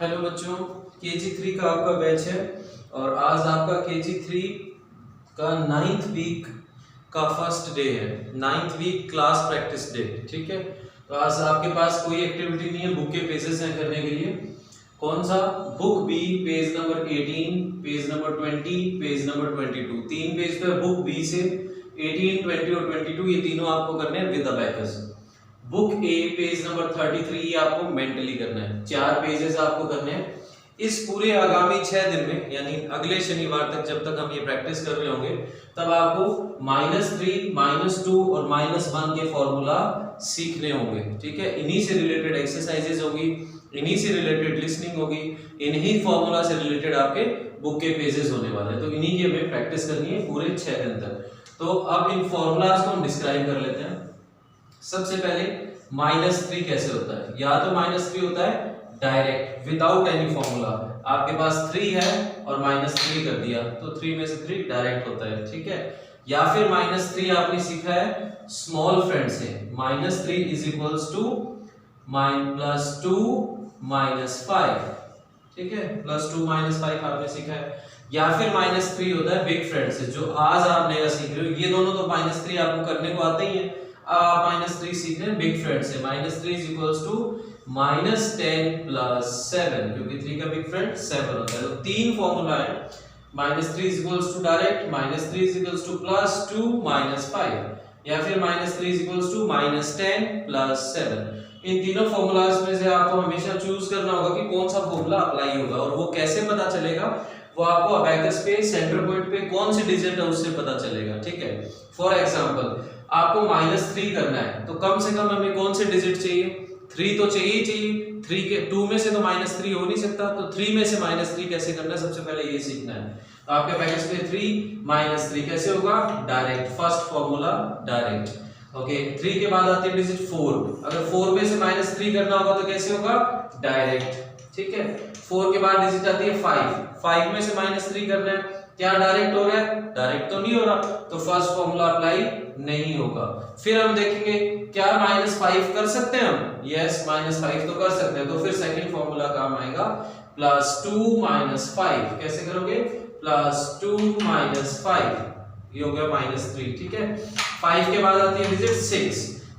Hello बच्चों, KG3 का आपका बैच है और आज आपका KG3 का 9th वीक का फर्स्ट डे है। 9th week class practice day. ठीक है, तो आज आपके पास कोई एक्टिविटी नहीं है, बुक के पेजेस हैं करने के लिए। कौन सा? Book B, page number 18, page number 20, page number 22। तीन पेज पे बुक बी से 18, 20 और 22 ये तीनों आपको करने हैं with abacus. Book A page number 33 आपको मेंटली करना है। 4 पेजेस आपको करने हैं इस पूरे आगामी 6 दिन में, यानी अगले शनिवार तक जब तक हम ये प्रैक्टिस कर रहे होंगे तब आपको -3, -2 और -1 के फॉर्मूला सीखने होंगे। ठीक है, इन्हीं से रिलेटेड एक्सरसाइजेज होगी, इन्हीं से रिलेटेड लिसनिंग होगी, इन्हीं फॉर्मूला से रिलेटेड आपके बुक के पेजेस होने वाले हैं। तो इन्हीं की हमें प्रैक्टिस करनी है पूरे 6 दिन तक। तो अब इन फॉर्मूलाज को हम डिस्क्राइब कर लेते हैं। सबसे पहले -3 कैसे होता है? या तो -3 होता है डायरेक्ट विदाउट एनी फॉर्मूला। आपके पास 3 है और -3 कर दिया तो 3 में से 3 डायरेक्ट होता है। ठीक है, या फिर -3 आपने सीखा है स्मॉल फ्रेंड से। -3 इज इक्वल्स टू +2 -5। ठीक है, +2 -5 आपने सीखा है। या फिर -3 होता है बिग फ्रेंड से, जो आज आप नया सीख रहे हो। ये दोनों तो -3 आपको करने को आते ही है। अब -3 सीख रहे हैं बिग फ्रेंड से। -3 इज इक्वल्स टू -10 + 7, क्योंकि 3 का बिग फ्रेंड 7 होता है। तो 3 फॉर्मूला है। -3 is equals to direct, -3 is equals to +2 -5, या फिर -3 इज इक्वल्स टू -10 + 7। इन तीनों फॉर्मूलाज में से आपको हमेशा चूज करना होगा कि कौन सा फॉर्मूला अप्लाई होगा, और वो कैसे पता चलेगा? वो आपको अबैकस पे सेंटर पॉइंट पे कौन सी डिजिट है उससे पता चलेगा। ठीक है, फॉर एग्जांपल आपको -3 करना है तो कम से कम हमें कौन से डिजिट चाहिए? 3 तो चाहिए ही चाहिए। 3 के 2 में से तो -3 हो नहीं सकता, तो 3 में से -3 कैसे करना है सबसे पहले ये सीखना है। तो आपके अबैकस पे 3 -3 कैसे होगा? Direct, first formula direct. Okay, 3 के बाद आती है डिजिट 4। अगर 4 में से -3 करना होगा तो कैसे होगा? डायरेक्ट। ठीक है, 4 के बाद डिजिट आती है 5 में से -3 करना है, क्या डायरेक्ट हो रहा है? डायरेक्ट तो नहीं हो रहा, तो फर्स्ट फॉर्मूला अप्लाई नहीं होगा। फिर हम देखेंगे क्या -5 कर सकते हैं हम? यस, -5 तो कर सकते हैं। तो फिर सेकंड फॉर्मूला काम आएगा +2 -5। कैसे करोगे? +2 -5, ये हो गया -3। ठीक है, 5 के बाद आती है डिजिट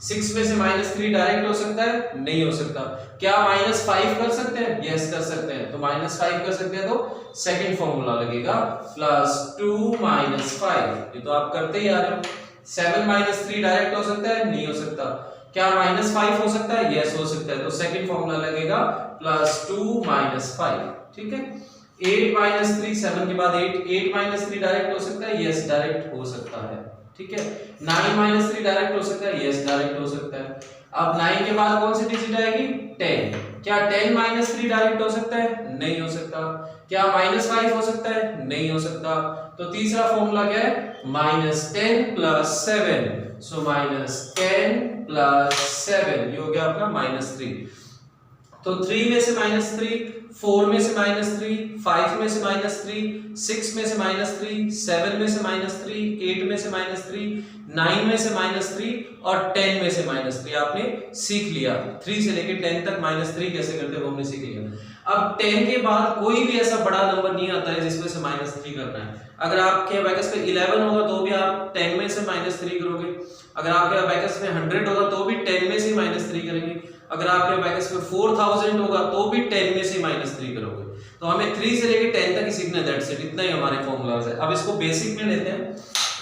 6 में से -3 डायरेक्ट हो सकता है? नहीं हो सकता। क्या -5 कर सकते हैं? यस, कर सकते हैं। तो -5 कर सकते हैं तो सेकंड फॉर्मूला लगेगा +2 -5। ये तो आप करते ही आ रहे हो। 7 -3 डायरेक्ट हो सकता है? नहीं हो सकता। क्या -5 हो सकता है? यस, हो सकता है। तो सेकंड फॉर्मूला लगेगा +2 -5। ठीक है, 8 -3, 7 के बाद 8 -3 डायरेक्ट हो सकता है? यस, डायरेक्ट हो सकता है। ठीक है, 9 -3 डायरेक्ट हो सकता है? यस, डायरेक्ट हो सकता है। अब 9 के बाद कौन सी डिजिट आएगी? 10। क्या 10 -3 डायरेक्ट हो सकता है? नहीं हो सकता। क्या -5 हो सकता है? नहीं हो सकता। तो तीसरा फॉर्मूला क्या है? -10 + 7। सो -10 + 7, ये हो गया आपका -3। तो 3 में से -3, 4 में से -3, 5 में से -3, 6 में से -3, 7 में से -3, 8 में से -3, 9 में से -3 और 10 में से -3 आपने सीख लिया। 3 से लेकर 10 तक -3 कैसे करते हैं वो हमने सीख लिया। अब 10 के बाद कोई भी ऐसा बड़ा नंबर नहीं आता है जिसमें से -3 करना है। अगर आपके अबैकस पे 11 होगा तो भी आप 10 में से -3 करोगे। अगर आपके अबैकस में 100 होगा तो भी 10 में से -3 करेंगे। अगर आपके अबैकस में 4000 होगा तो भी 10 में से -3 करोगे। तो हमें 3 से लेकर 10 तक ही सीखना है। दैट्स इट, इतना ही हमारे फॉर्मूलाज है। अब इसको बेसिक में लेते हैं।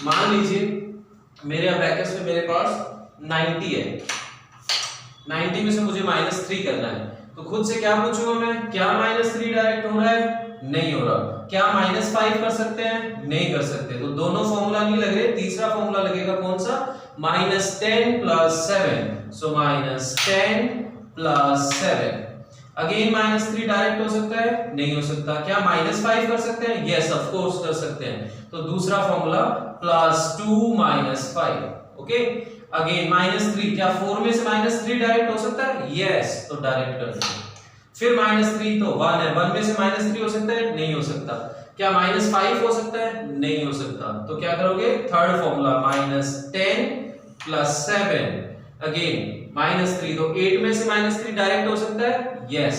मान लीजिए मेरे अबैकस में मेरे पास 90 है, 90 में से मुझे -3 करना है। तो खुद से क्या पूछूंगा मैं? क्या -3 डायरेक्ट हो रहा है? नहीं हो रहा। क्या -5 कर सकते हैं? नहीं कर सकते। तो दोनों फॉर्मूला नहीं लग रहे। तीसरा फॉर्मूला लगेगा कौन सा? -10 + 7। सो -10 + 7। अगेन -3 डायरेक्ट हो सकता है? नहीं हो सकता। क्या -5 कर सकते हैं? यस, ऑफ कोर्स कर सकते हैं। तो दूसरा फॉर्मूला +2 -5। ओके, अगेन -3, क्या 4 में से -3 डायरेक्ट हो सकता है? यस, तो डायरेक्ट कर सकते हैं। फिर -3 तो 1 है, 1 में से -3 हो सकता है? नहीं हो सकता। क्या -5 हो सकता है? नहीं हो सकता। तो क्या करोगे? Third formula -10 + 7। अगेन -3, तो 8 में से -3 डायरेक्ट हो सकता है? यस।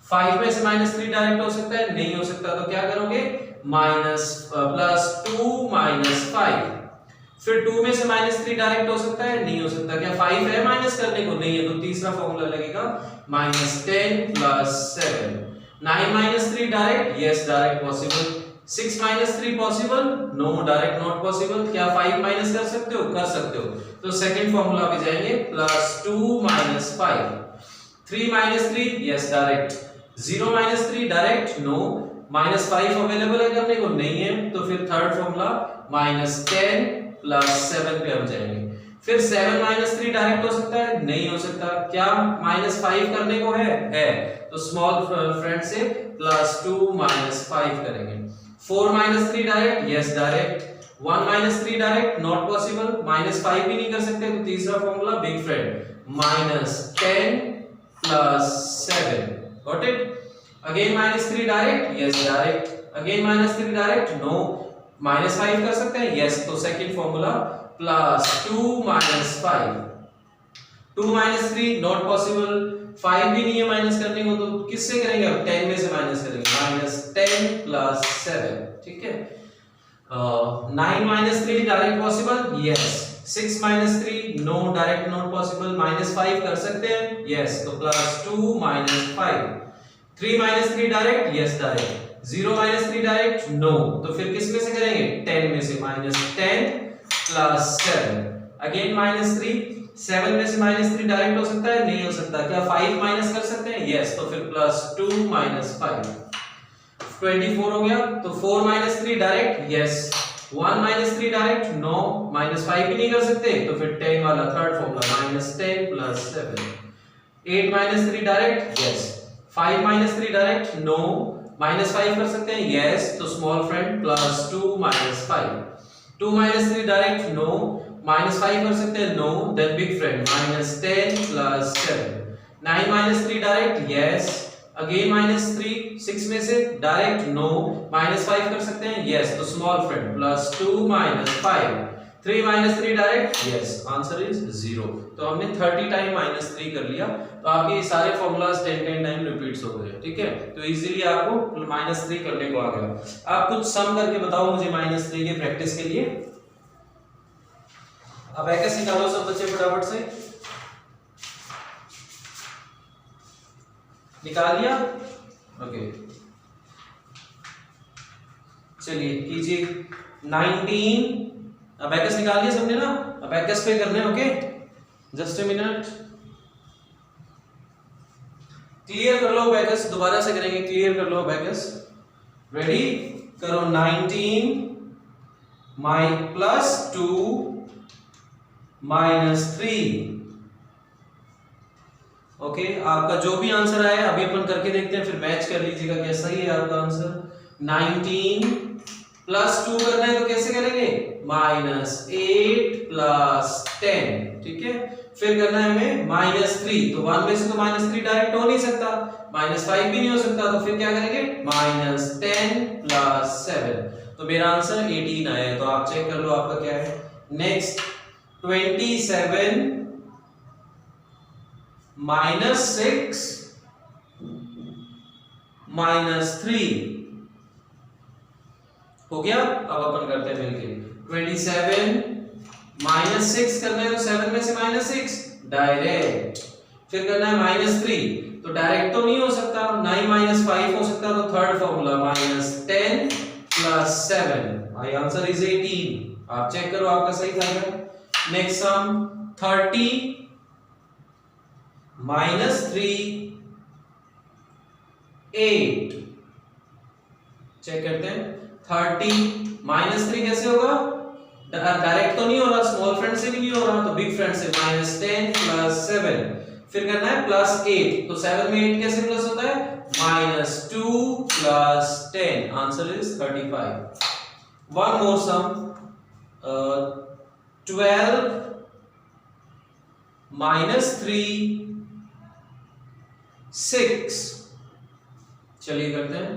5 में से -3 डायरेक्ट हो सकता है? नहीं हो सकता, तो क्या करोगे? +2 -5। फिर 2 में से -3 डायरेक्ट हो सकता है? नहीं हो सकता। क्या 5 है माइनस करने को? नहीं है, तो तीसरा फॉर्मूला लगेगा -10 + 7। 9 - 3 direct? Yes, direct possible. 6 - 3 possible? No, direct not possible. क्या 5 माइनस कर सकते हो? कर सकते हो। तो सेकंड फॉर्मूला पे जाएंगे, +2 - 5। 3 - 3? Yes, direct. 0 - 3 direct? No. -5 available है करने को? नहीं है, तो फिर थर्ड फॉर्मूला -10 + 7 पे हम जाएंगे। फिर 7 - 3 डायरेक्ट हो सकता है? नहीं हो सकता। क्या -5 करने को है? है, तो स्मॉल फ्रेंड से +2 - 5 करेंगे। 4 - 3 direct? Yes, direct. 1 - 3 direct? Not possible. -5 भी नहीं कर सकते, तो तीसरा formula big friend, -10 + 7। Got it? Again -3 direct? Yes, direct. Again -3 direct? No. -5 कर सकते हैं? यस, तो सेकंड फॉर्मूला +2 - 5। 2 - 3 not possible. 5 भी नहीं है माइनस करने को, तो किससे करेंगे? अब 10 में से माइनस करेंगे, -10 + 7। ठीक है। 9 - 3 direct possible? Yes. 6 - 3 no, direct not possible. -5 कर सकते हैं? यस, तो +2 - 5। 3 - 3 direct? Yes, direct. 0 - 3 direct? No, तो फिर किस में से करेंगे? 10 में से, -10 + 7। अगेन -3, 7 में से -3 डायरेक्ट हो सकता है? नहीं हो सकता। क्या 5 माइनस कर सकते हैं? यस, तो फिर +2 - 5। 24 हो गया। तो 4 - 3 डायरेक्ट? यस। 1 - 3 डायरेक्ट? नो। -5 भी नहीं कर सकते, तो फिर 10 वाला third formula, -10 + 7। 8 - 3 direct? Yes. 5 - 3 direct? No. -5 कर सकते हैं? यस, तो स्मॉल फ्रेंड +2 - 5। 2 - 3 डायरेक्ट? नो। -5 कर सकते हैं? No. Then big friend, -10 + 7। 9 - 3 direct? Yes. Again -3, 6 में से डायरेक्ट? नो। -5 कर सकते हैं? यस, तो small friend +2 - 5। 3 - 3 direct? Yes, answer is 0। तो हमने 30 टाइम -3 कर लिया, तो आपके सारे फॉर्मूलाज 10 टाइम रिपीट्स हो गए। ठीक है, तो इजीली आपको -3 करने को आ गया। आप कुछ सम करके बताओ मुझे -3 के प्रैक्टिस के लिए। अब एकेस निकालो सब बच्चे फटाफट से। निकाल लिया? ओके, चलिए कीजिए। 19, अब एकेस निकाल लिया सबने ना? अब एकेस पे करना है। Okay, just a minute, clear कर लो बैकस, दोबारा से करेंगे। क्लियर कर लो बैकस, रेडी करो। 19 +2 -3। ओके, आपका जो भी आंसर आया अभी अपन करके देखते हैं, फिर मैच कर लीजिएगा क्या सही है आपका आंसर। 19 +2 करना है तो कैसे करेंगे? -8 + 10। ठीक है, फिर करना है हमें -3, तो 1 में से तो -3 डायरेक्ट हो नहीं सकता, -5 भी नहीं हो सकता, तो फिर क्या करेंगे? -10 + 7। तो मेरा आंसर 18 आया है, तो आप चेक कर लो आपका क्या है। नेक्स्ट 27 -6 -3 हो गया। अब अपन करते हैं मिलके। 27 -6 करना है तो 7 में से -6 डायरेक्ट, फिर करना है -3, तो डायरेक्ट तो नहीं हो सकता, ना ही -5 हो सकता, तो third formula -10 + 7। My answer is 18। आप चेक करो आपका सही था क्या। Next sum 30 -3 8। चेक करते हैं। 30 -3 कैसे होगा? डायरेक्ट तो नहीं हो रहा, स्मॉल फ्रेंड से भी नहीं हो रहा, तो बिग फ्रेंड से -10 + 7। फिर करना है +8, तो 7 में 8 कैसे प्लस होता है? -2 + 10। Answer is 35। One more sum, 12 -3 6। चलिए करते हैं।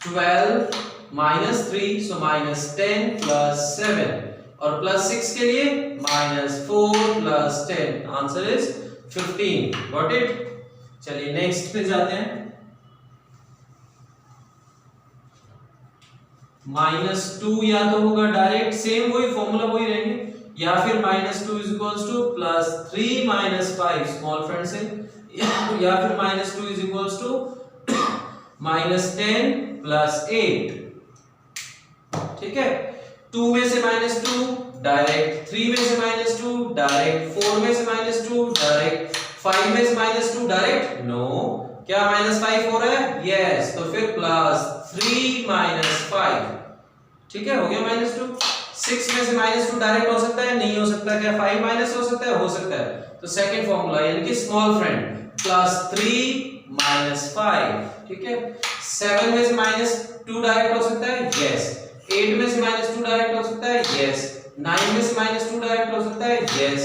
12 -3 सो -10 + 7, और +6 के लिए -4 + 10। Answer is 15। Got it? चलिए नेक्स्ट पे जाते हैं। -2 या तो होगा डायरेक्ट, सेम वही फॉर्मूला वही रहेंगे, या फिर -2 is equals to +3 - 5 small friend से, या फिर -2 इज इक्वल्स टू -10 + 8। ठीक है, 2 में से -2 डायरेक्ट, 3 में से -2 डायरेक्ट, 4 में से -2 डायरेक्ट, 5 में से -2 डायरेक्ट, नो, क्या -5 हो रहा है, यस, तो फिर +3 - 5। ठीक है, हो गया -2। 6 में से -2 डायरेक्ट हो सकता है, नहीं हो सकता, क्या 5 माइनस हो सकता है, हो सकता है, तो सेकंड फॉर्मूला यानी कि स्मॉल फ्रेंड +3 - 5। ठीक है, 7 में से -2 डायरेक्ट हो सकता है, यस, 8 में से -2 डायरेक्ट हो सकता है, यस, 9 में से -2 डायरेक्ट हो सकता है, यस,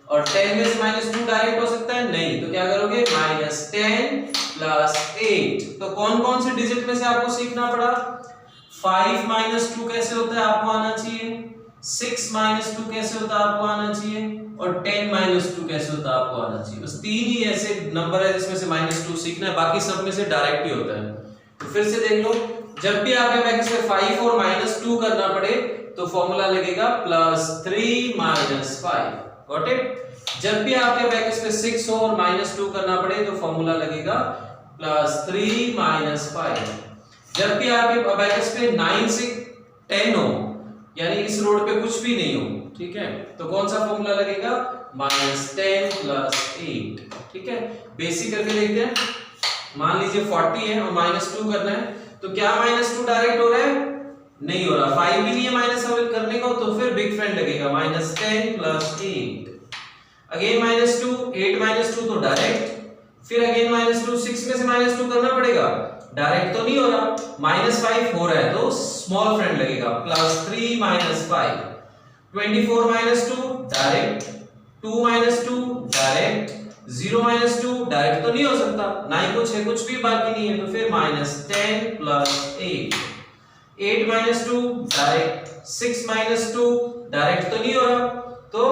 और 10 में से -2 डायरेक्ट हो सकता है, नहीं, तो क्या करोगे, -10 + 8। तो कौन कौन से डिजिट में से आपको सीखना पड़ा, 5 - 2 कैसे होता है आपको आना चाहिए, 6 - 2 कैसे होता है आपको आना चाहिए, और 10 - 2 कैसे होता है आपको आना चाहिए। बस 3 ही ऐसे नंबर है जिसमें से -2 सीखना है, बाकी सब में से डायरेक्ट ही होता है। तो फिर से देख लो, जब भी आपके ब्रैकेट में 5 और -2 करना पड़े तो फॉर्मूला लगेगा +3 - 5। Got it. जब भी आपके ब्रैकेट में 6 हो और -2 करना पड़े तो फॉर्मूला लगेगा +3 - 5। जब भी आपके ब्रैकेट पे 9 से 10 हो, यानी इस रोड पे कुछ भी नहीं हो, ठीक है, तो कौन सा फॉर्मूला लगेगा, -10 + 8। ठीक है, बेसिक करके देखते हैं। मान लीजिए 40 है और -2 करना है, तो क्या -2 डायरेक्ट हो रहा है, नहीं हो रहा, 5 भी नहीं है माइनस करने को, तो फिर बिग फ्रेंड लगेगा -10 + 8। अगेन -2, 8 - 2 तो डायरेक्ट, फिर अगेन -2, 6 में से -2 करना पड़ेगा, डायरेक्ट तो नहीं हो रहा, -5 हो रहा है तो स्मॉल फ्रेंड लगेगा, +3 - 5। 24 - 2 डायरेक्ट, 2 - 2 डायरेक्ट, 0 - 2 डायरेक्ट तो नहीं हो सकता, ना ही कुछ है, कुछ भी बाकी नहीं है, तो फिर -10 + 8। 8 - 2 डायरेक्ट, 6 - 2 डायरेक्ट तो नहीं हो रहा, तो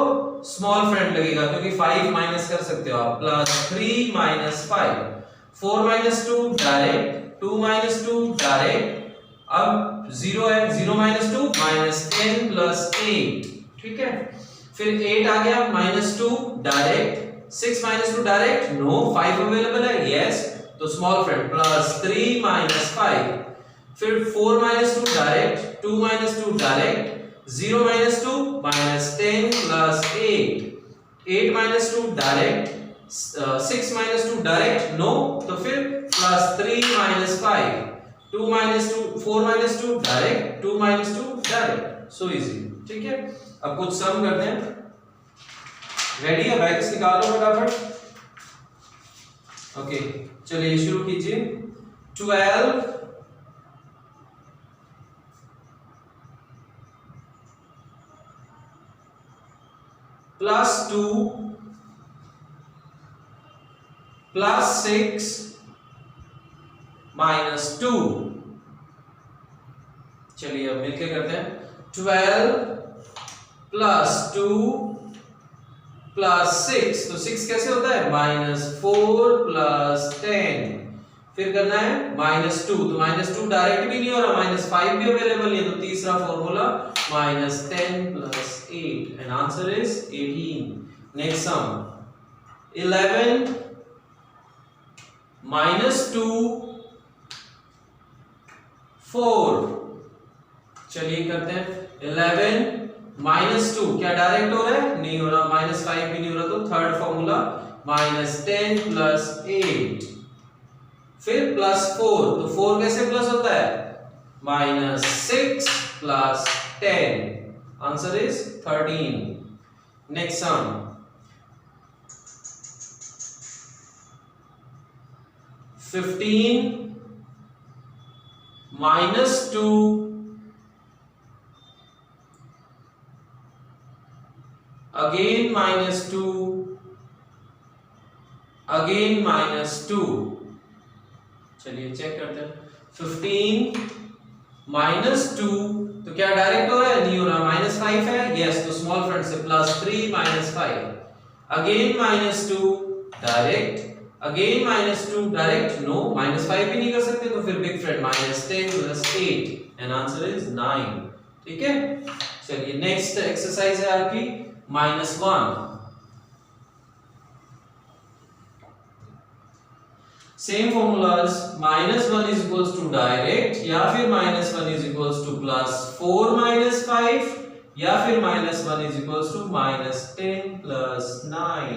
स्मॉल फ्रेंड लगेगा, क्योंकि 5 माइनस कर सकते हो आप, +3 - 5। 4 - 2 डायरेक्ट, 2 - 2 डायरेक्ट, अब 0 है, 0 - 2 -10 + 8। ठीक है, फिर 8 आ गया, -2 डायरेक्ट, 6 - 2 डायरेक्ट, नो, 5 अवेलेबल है, यस, तो स्मॉल फ्रेंड +3 - 5। फिर 4 - 2 direct, 2 - 2 direct, 0 - 2 -10 + 8। 8 - 2 direct, 6 - 2 direct, no, तो फिर +3 - 5। 2 - 2, 4 - 2 डायरेक्ट, 2 - 2 डायरेक्ट, सो इजी। ठीक है, अब कुछ सम करते हैं। रेडी है, बैक्स निकालो फटाफट। ओके, चलिए शुरू कीजिए। 12 + 2 + 6 - 2। चलिए अब मिलके करते हैं। 12 + 2 + 6, तो 6 कैसे होता है, -4 + 10। फिर करना है -2, तो -2 डायरेक्ट भी नहीं हो रहा, -5 भी अवेलेबल नहीं है, तो तीसरा formula -10 + 8, and answer is 18। Next sum, 11 -2 4। चलिए करते हैं। 11 -2 क्या डायरेक्ट हो रहा है, नहीं हो रहा, -5 भी नहीं हो रहा, तो थर्ड फॉर्मूला -10 + 8। फिर +4, तो 4 कैसे प्लस होता है, -6 + 10, answer is 13। Next sum, 15 -2 again -2 again -2। चलिए चेक करते हैं। 15 -2, तो क्या डायरेक्ट हो रहा है, नहीं हो रहा, -5 है, यस, तो स्मॉल फ्रेंड से +3 - 5। Again -2 direct, again -2 direct no, -5 भी नहीं कर सकते तो फिर big friend -10 + 8 and answer is 9। ठीक है, चलिए नेक्स्ट एक्सरसाइज है आपकी -1। Same formulas, -1 is equals to direct, या फिर -1 इज इक्वल्स टू +4 - 5, या फिर -1 इज इक्वल्स टू -10 + 9।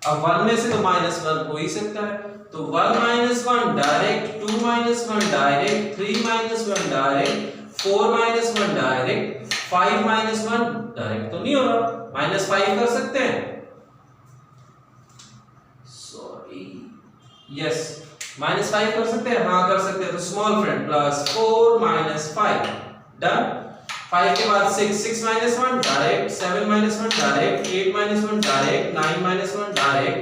अब 1 में से तो -1 हो ही सकता है, तो 1 - 1 direct, 2 - 1 direct, 3 - 1 direct, 4 - 1 direct, 5 - 1 direct तो नहीं हो रहा, -5 कर सकते हैं, सॉरी यस -5 कर सकते हैं, हाँ कर सकते हैं, तो स्मॉल फ्रेंड +4 - 5 डन। 5 के बाद 6 - 1 direct, 7 - 1 direct, 8 - 1 direct, 9 - 1 direct,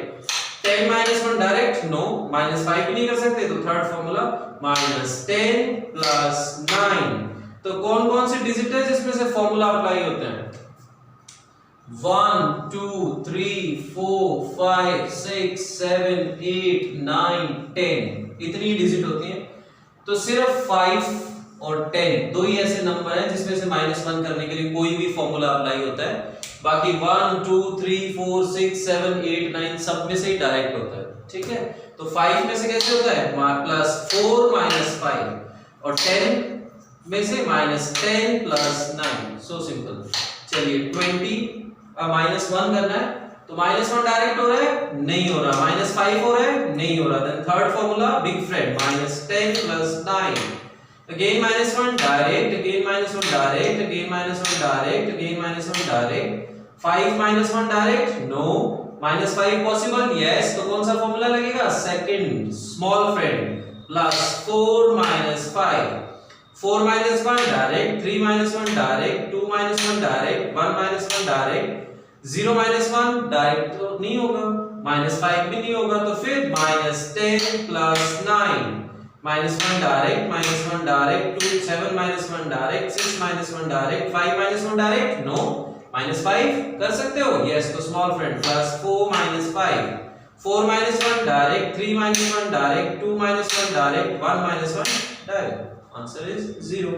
10 - 1 direct no, -5 भी नहीं कर सकते, तो थर्ड फॉर्मूला -10 + 9। तो कौन कौन से डिजिट है जिसमें से फॉर्मूला अप्लाई होते हैं? 1 2 3 4 5 6 7 8 9 10 इतनी डिजिट होती हैं, तो सिर्फ 5 और 10 दो ही ऐसे नंबर हैं जिसमें से -1 करने के लिए कोई भी फॉर्मूला अप्लाई होता है, बाकी 1 2 3 4 6 7 8 9 सब में से ही डायरेक्ट होता है। ठीक है, तो 5 में से कैसे होता है +4 - 5 और 10 में से -10 + 9, सो सिंपल। चलिए 20 अब -1 करना है, तो -1 डायरेक्ट हो रहा है, नहीं हो रहा, -5 हो रहा है, नहीं हो रहा, then third formula big friend -10 + 9, again -1 direct, again -1 direct, again -1 direct, again -1 direct, 5 - 1 direct no, -5 possible yes, तो कौन सा फॉर्मूला लगेगा? Second small friend +4 - 5, 4 - 1 direct, 3 - 1 direct, 2 - 1 direct, 1 - 1 direct, 0 - 1 direct तो नहीं होगा, -5 भी नहीं होगा, तो फिर -10 + 9, -1 direct, -1 direct, 2 7 - 1 direct, 6 - 1 direct, 5 - 1 direct no, -5 कर सकते हो यस, तो small friend +4 - 5, 4 - 1 direct, 3 - 1 direct, 2 - 1 direct, 1 - 1 direct, answer is 0।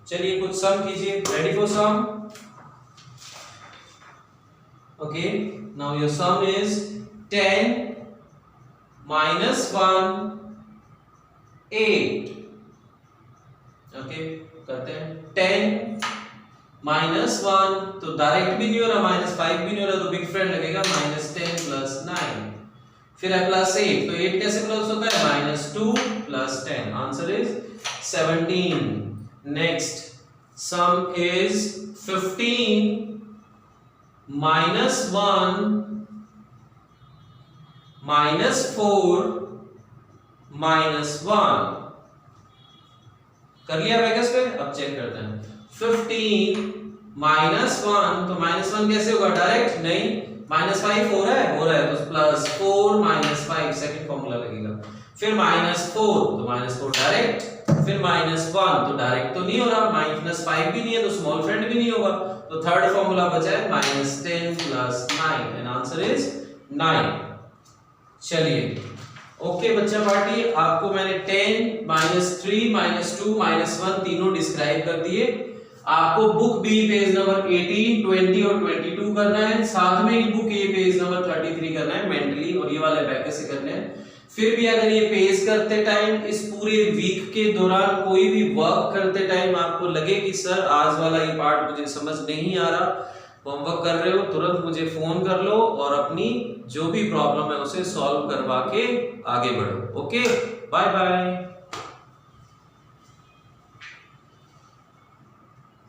चलिए कुछ सम कीजिए, ready for sum? Okay, now your sum is 10 - 1 8। Okay करते हैं, 10 - 1 तो डायरेक्ट भी नहीं हो रहा, -5 भी नहीं हो रहा, तो बिग फ्रेंड लगेगा -10 + 9, फिर है +8, तो 8 कैसे क्लोज होता है? -2 + 10, answer is 17। Next sum is 15 - 1 -4 -1 कर लिया बैकस पे, अब चेक करते हैं। 15 - 1 तो -1 कैसे होगा? डायरेक्ट नहीं, -5 हो रहा है तो +4 - 5 सेकंड फॉर्मूला लगेगा, फिर -4 तो -4 डायरेक्ट, फिर -1 तो डायरेक्ट तो नहीं हो रहा, -5 भी नहीं है तो स्मॉल फ्रेंड भी नहीं होगा, तो थर्ड फॉर्मूला बचा है -10 + 9 एंड आंसर इज 9। चलिए ओके बच्चा पार्टी, आपको मैंने 10 -3 -2 -1 तीनों डिस्क्राइब कर दिए। आपको बुक बी पेज नंबर 18 20 और 22 करना है, साथ में ही बुक ए पेज नंबर 33 करना है मेंटली, और ये वाले बैक से करने हैं। फिर भी अगर ये पेज करते टाइम इस पूरे वीक के दौरान कोई भी वर्क करते टाइम आपको लगे कि सर आज वाला ये पार्ट मुझे समझ नहीं आ रहा, होमवर्क कर रहे हो, तुरंत मुझे फोन कर लो और अपनी जो भी प्रॉब्लम है उसे सॉल्व करवा के आगे बढ़ो। Okay, bye bye.